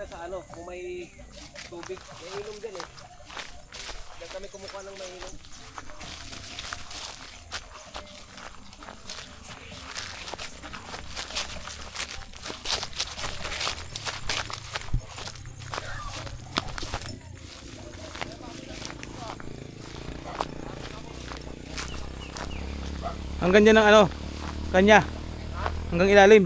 sa ano, kung may tubig. May inom dyan eh. Diyan kami kumukuha ng may inom. Hanggang dyan ang ano, kanya. Hanggang ilalim.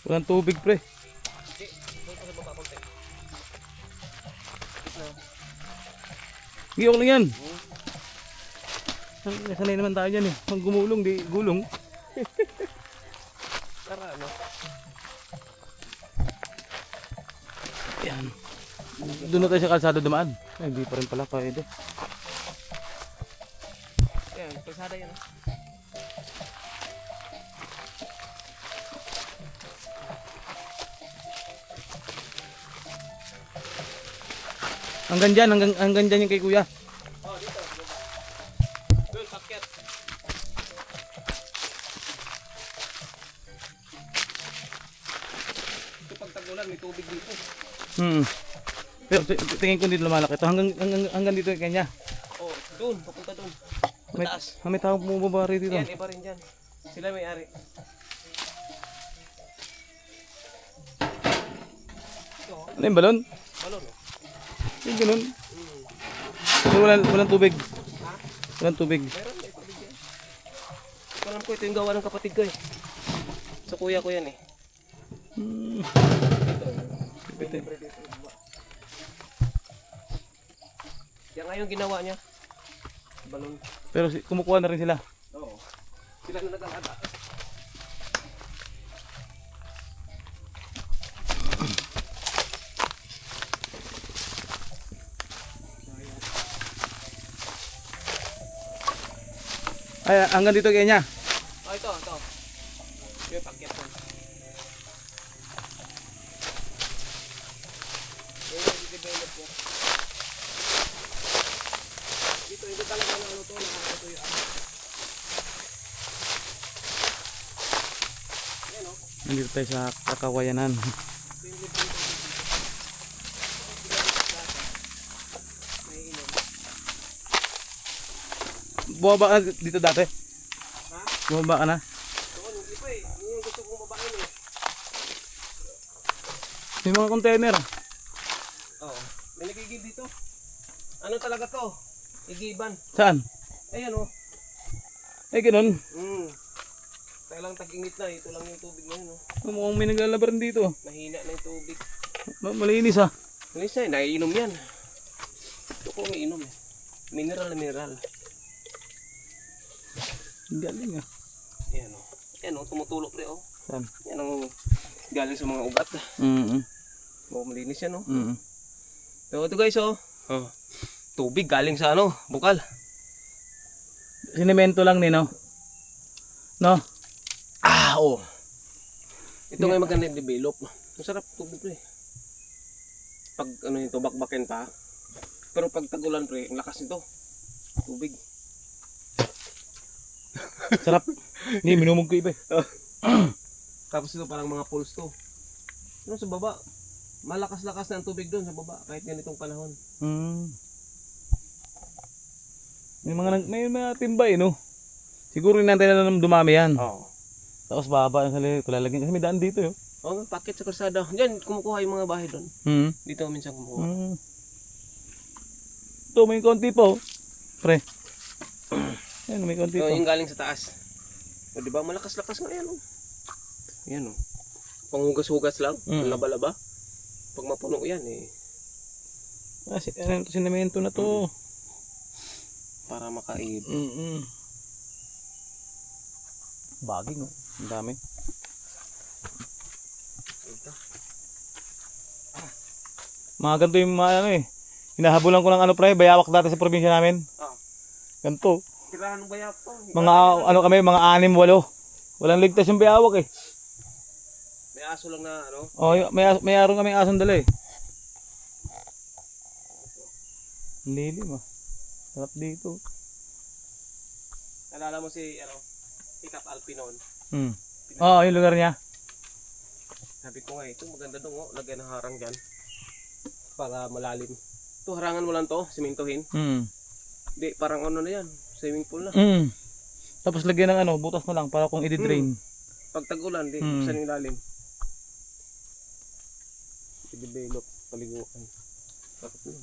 Walang tubig pre. Giyok lang yan. Sanay naman tayo dyan eh. Pag gumulong, di gulong. Tara ano. Yan. Doon na tayo sa kalsada dumaan. Ay, hindi pa rin pala pwede. Ayan, kalsada yan. Hanggang dyan, hanggang dyan yung kay kuya. Oh, dito. Doon, paket. Ito pag tagulan, may tubig dito. Pero tingin ko dito lumalaki ito. Hanggang dito yung kanya. Oh, doon, papunta doon. May, Mataas. may tao bumabari dito. Yan, iba rin dyan. Sila may ari. Ano yung balon? Balon, oh. Yung ganun. So, walang tubig. Ha? Walang tubig. Meron, may tubig yan. Alam ko, ito yung gawa ng kapatid ko eh. Sa kuya ko yan eh. Ito. Yan nga yung ginawa niya. Balon. Pero kumukuha na rin sila. Oo. Sila na nag-alada. Ay, hanggang dito kanya. Oh, ito. Yung paket mo. Yung i-develop mo. Dito talaga na ano to, nakakatuyo ako. Yan o. Nandito tayo sa Kakawayanan. Bumaba ka dito dati? Ha? Bumaba ka na? Doon, hindi pa eh. Yun yung gusto kong babain eh. May mga container. Oo. May nagigib dito. Ano talaga to? Igiban. Saan? Ayan o. Ay, ganun. Kaya lang tag-init na. Ito lang yung tubig ngayon o. Mukhang may naglalabaran dito. Mahina na yung tubig. Malinis ha. Minsan eh, naiinom yan. Ito ko umiinom eh. Mineral na mineral. Galing ah. Ayan o. Ayan o, tumutulog pre o. Saan? Yan ang galing sa mga ugat. O, malinis yan o. So ito guys o. Oh. Tubig galing sa ano, bukal. Sinemento lang nino. No? Ah, oo. Ito ngayon maganda develop. Masarap tubig pre. Pag ano ito, bakbakin pa. Pero pag tagulan pre, ang lakas nito. Tubig. Sarap. Hindi, minumog ko iba eh. Tapos ito parang mga pools to. Ano sa baba? Malakas-lakas na ang tubig doon sa baba kahit ganitong panahon. May mga timbay no. Siguro natin na dumami yan. Oo. Tapos baba sa kulalagyan kasi may daan dito yo. Oh, pakit sa kalsada. Diyan kumukuha yung mga bahay doon. Dito minsan kumukuha. Ito may konti po. Pre. Ayan, may konti Oh, po. yung galing sa taas. O, di ba malakas-lakas nga yan oh. Yan oh. Panghugas-hugas lang, laba-laba. Pag mapuno yan eh. Sinemento na to. Para makaib. Baging oh. Ang dami. Mga ganito yung mga ano eh. Hinahabulan ko ng ano pre, bayawak dati sa probinsya namin. Ah. Ganito. Tirahan ng bayawak to. Mga ano kami, mga 6, 8. Walang ligtas yung bayawak eh. May aso lang na ano. Oh, may araw kami asong dala eh. Ang lilim ah. Sarap dito. Nalala mo si ano, Hiccup Alpinon. Yung lugar niya. Sabi ko nga ito maganda dong oh, lagyan ng harang diyan para malalim. Ito harangan mo lang to, simentohin. Hindi parang ano na yan, swimming pool na. Tapos lagyan ng ano, butas na lang para kung i-drain. Pag tag-ulan, di buksan yung ilalim. I-develop paliguan. Bakit yun?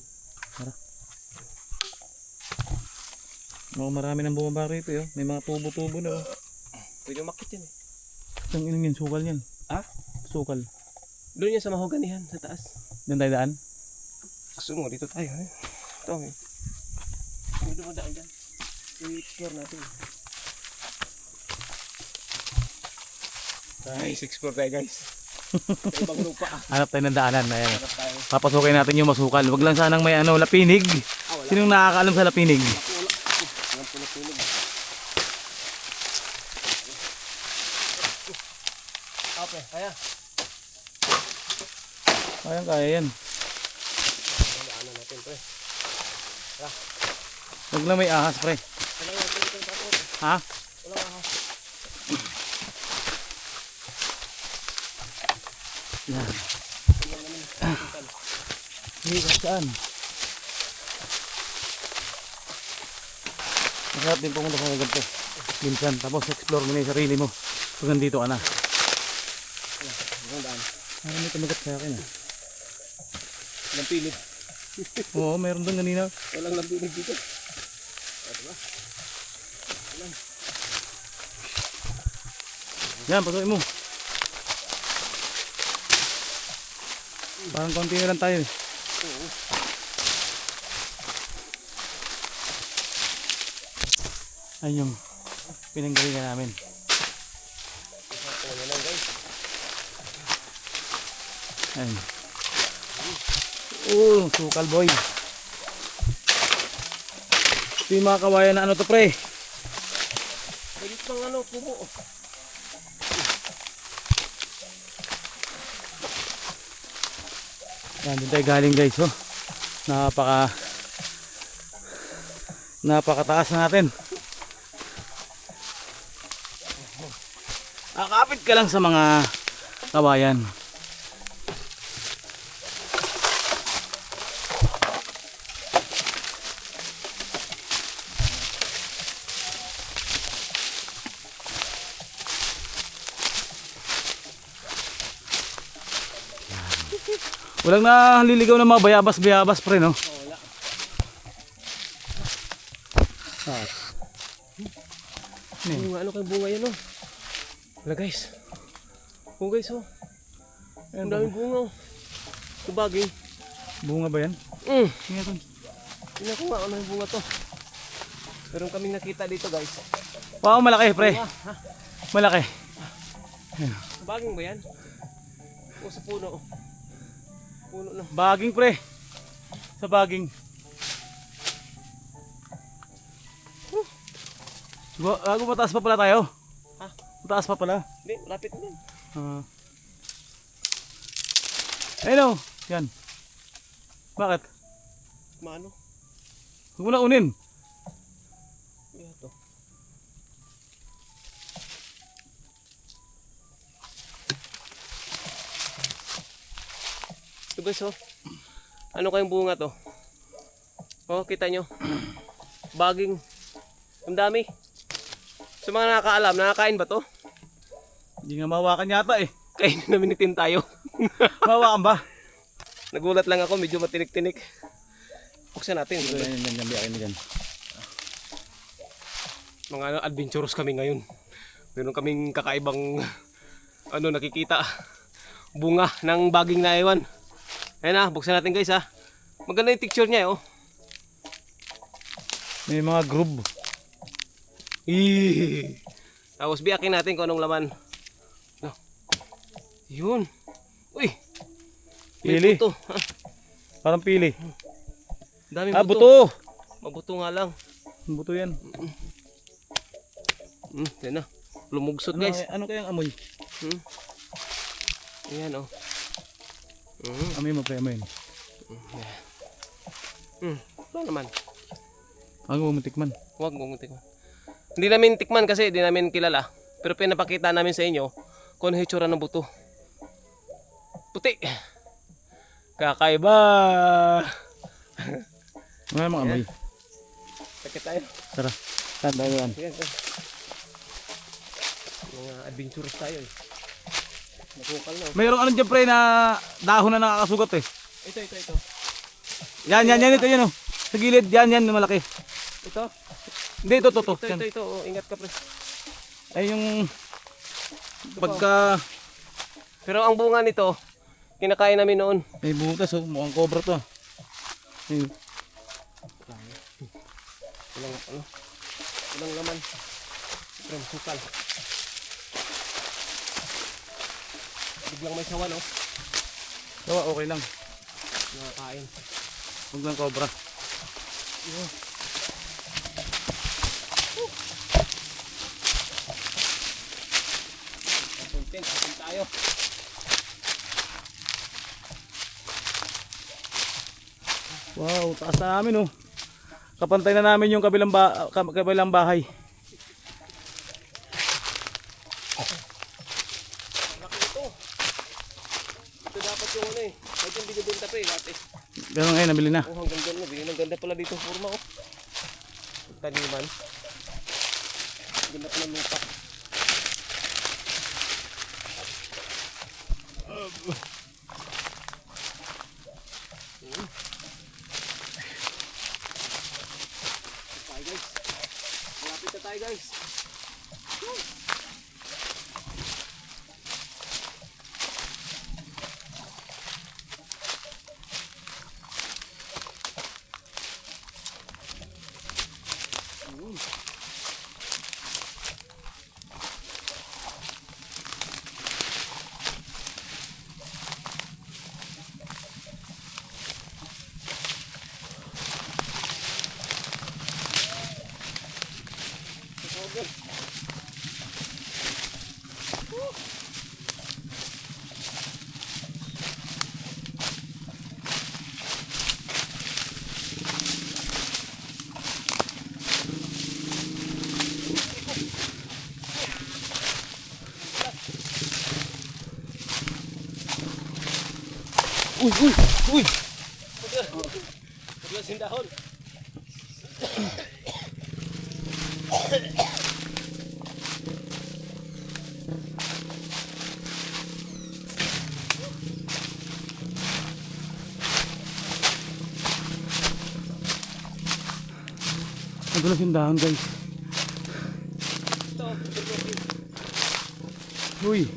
Oh, marami nang bumaba rito eh. May mga tubo-tubo na oh. Pwede umakit yan eh. Itong inong yan, sukal yan. Sukal. Doon yan sa mahoganihan, sa taas. Doon tayo daan? Gusto mo, dito tayo eh. Ito eh. May dumadaan dyan. I-explore natin. Guys, explore tayo guys. Sa ibang lupa. Hanap tayo ng daanan. Ayan. Hanap tayo. Papasukin natin yung masukal. Wag lang sanang may ano, lapinig. Wala. Sinong nakakaalam sa lapinig? Walang puno-puno. Okay, kaya. Ayan, kaya yan. Daanan natin pre. Wag lang may ahas, pre. Wala nga, pre. Ha? Wala nga. Yan. Hindi, saan? Masarap din pumunta sa ganito. Minsan, tapos explore mo na yung sarili mo. Pag nandito ka na. Daan. Ano may tumagat sa akin ah? Walang pilit. Oo, mayroon doon kanina. Walang lampinig dito. Yan, pasukin mo. Parang konti na lang tayo. Oo. Ayun yung pinanggalingan namin. Ayan lang guys. Ayun. Sukal boy. Ito yung mga kawayan na ano to pre. Pwede pang ano, pumo. Yan, doon tayo galing guys oh. Napakataas na natin. Akapit ka lang sa mga kawayan. Walang naliligaw ng mga bayabas-bayabas pre no? Wala. Ano kayong bunga yan oh. Wala guys. Oh guys oh. Ang daming bunga oh. Tubagin. Bunga ba yan? Tingnan ko nga ano yung bunga to. Meron kaming nakita dito guys. Wow, malaki pre. Bunga, ha? Malaki. Tubagin ba yan? O sa puno oh. Puno na. Baging pre. Sa baging. Gago mataas pa pala tayo. Ha? Mataas pa pala. Hindi, lapit na din. Ayun o. Yan. Bakit? Maano? Huwag mo na unin. Yan to. Ito guys oh. Ano kayong bunga to? Oh, kita nyo. Baging. Ang dami. Sa mga nakakaalam, nakakain ba to? Hindi nga mawakan yata eh. Kainin na minitin tayo. Mawakan ba? Nagulat lang ako, medyo matinik-tinik. Buksan natin. Yan, biyakin mo dyan. Mga adventurous kami ngayon. Meron kaming kakaibang nakikita. Bunga ng baging na ewan. Ayan na, buksan natin guys ha. Maganda yung texture niya oh. May mga groove. Tapos biyakin natin kung anong laman. No. Yun. Uy. May Pili. buto. Ha? Parang pili. Daming Ah, buto. buto. Mabuto nga lang. Buto yan. Yan na. Lumugsod guys. Ano kayang amoy? Ayan oh. Amoy mo pre, amoy. Wala naman. Ang mumuntikman. Huwag mong tikman. Hindi namin tikman kasi hindi namin kilala. Pero pinapakita namin sa inyo kung ano hitsura ng buto. Puti. Kakaiba. Ano namang amoy? Sakit tayo. Tara. Tanda yan. Yan. Mga adventurous tayo eh. Nakukal na. Mayroong ano dyan pre na dahon na nakakasugat eh. Ito. Yan, ito yun oh. Sa gilid, yan, malaki. Ito. Hindi, ito. Yan. Ito. Oh, ingat ka pre. Ay yung pagka Pero ang bunga nito, kinakain namin noon. may butas oh, mukhang cobra to. Ayun. Walang laman. Pre, sukal. Biglang may sawan oh. Sawa, okay lang. Nakakain. Huwag lang cobra. Content tayo. Wow, taas na namin oh. Kapantay na namin yung kabilang bahay. Laki ito. Ito dapat yung ano eh. Kahit yung binibenta pa eh dati. Pero ngayon, nabili na. Oh, hanggang doon na. Ang ganda pala dito forma oh. Taniman. Ganda pala lupa. Tayo guys. Malapit na tayo guys. Uy! Paglas yung dahon. Nagulas yung dahon guys. Ito. Uy!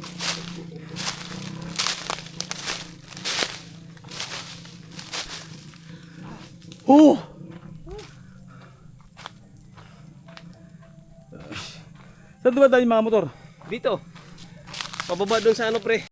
Oh! Saan ba tayo mga motor? Dito. Pababa doon sa ano pre.